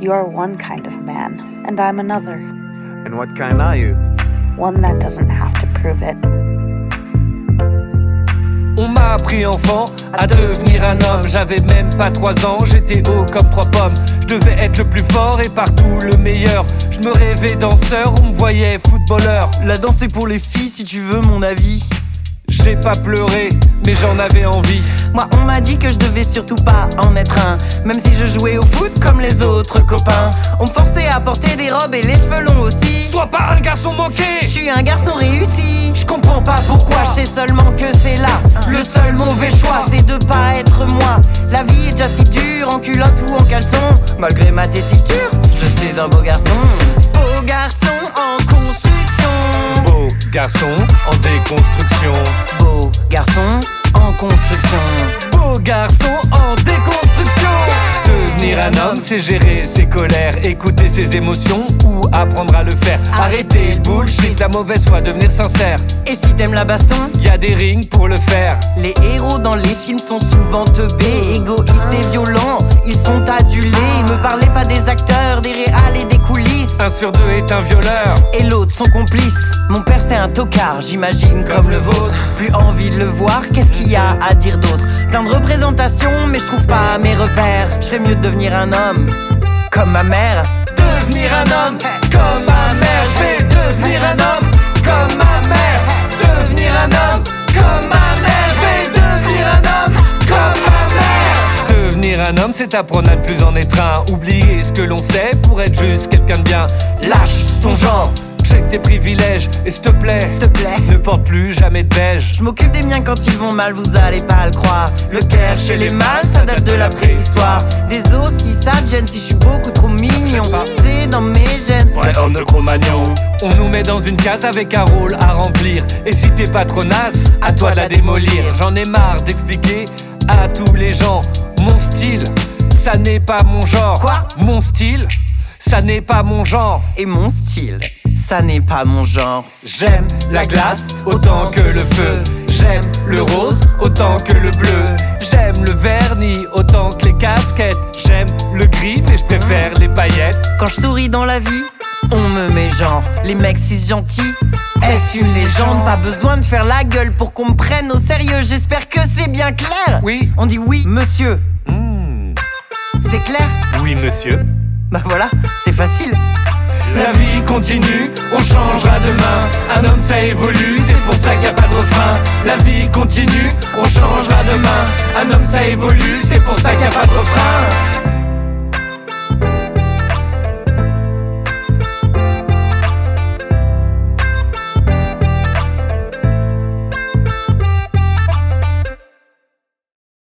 You're one kind of man, and I'm another. And what kind are you? One that doesn't have to prove it. On m'a appris enfant à devenir un homme. J'avais même pas 3 ans, j'étais haut comme 3 pommes. Je devais être le plus fort et partout le meilleur. Je me rêvais danseur, on me voyait footballeur. La danse c'est pour les filles si tu veux mon avis. J'ai pas pleuré, mais j'en avais envie. Moi on m'a dit que je devais surtout pas en être un. Même si je jouais au foot comme les autres copains. On me forçait à porter des robes et les cheveux longs aussi. Sois pas un garçon manqué. Je suis un garçon réussi. Je comprends pas pourquoi, je sais seulement que c'est là. Le seul mauvais choix c'est de pas être moi. La vie est déjà si dure, en culotte ou en caleçon. Malgré ma tessiture, je suis un beau garçon. Beau garçon en construction. Beau garçon en déconstruction. Beau garçon en construction. Beau garçon en déconstruction. Devenir un homme, c'est gérer ses colères, écouter ses émotions ou apprendre à le faire. Arrêter le bullshit, la mauvaise foi, devenir sincère. Et si t'aimes la baston, y a des rings pour le faire. Les héros dans les films sont souvent teubés, égoïstes et violents, ils sont adulés. Me parlez pas des acteurs, des réals et des coulisses. 1 sur 2 est un violeur et l'autre son complice. Mon père c'est un tocard, j'imagine comme le vôtre. Plus envie de le voir, qu'est-ce qu'il y a à dire d'autre? Plein de représentations mais je trouve pas mes repères. Je ferais mieux de devenir un homme comme ma mère. Devenir un homme comme ma mère. Je vais devenir un homme comme ma mère. Devenir un homme comme ma mère. Je vais devenir un homme comme ma mère. Devenir un homme, c'est apprendre à ne plus en être un. Oublier ce que l'on sait pour être juste quelqu'un de bien. Lâche ton genre, check tes privilèges et s'il te plaît, ne porte plus jamais de beige. Je m'occupe des miens quand ils vont mal, vous allez pas le croire. Le cœur chez les mâles, ça date de la préhistoire. Des os, si ça te gêne, si je suis beaucoup trop mignon, c'est dans mes gènes. Vrai homme de Cro-Magnon. On nous met dans une case avec un rôle à remplir. Et si t'es pas trop naze, à toi de la démolir. J'en ai marre d'expliquer à tous les gens mon style, ça n'est pas mon genre. Quoi? Mon style, ça n'est pas mon genre. Et mon style, ça n'est pas mon genre. J'aime la glace autant que le feu. J'aime le rose autant que le bleu. J'aime le vernis autant que les casquettes. J'aime le gris mais je préfère les paillettes. Quand je souris dans la vie, on me met genre les mecs si gentils. Est-ce une légende? Pas besoin de faire la gueule pour qu'on me prenne au sérieux. J'espère que c'est bien clair. Oui. On dit oui, monsieur. C'est clair? Oui, monsieur. Bah voilà, c'est facile. La vie continue, on changera demain. Un homme ça évolue, c'est pour ça qu'il n'y a pas de refrain. La vie continue, on changera demain. Un homme ça évolue, c'est pour ça qu'il n'y a pas de refrain.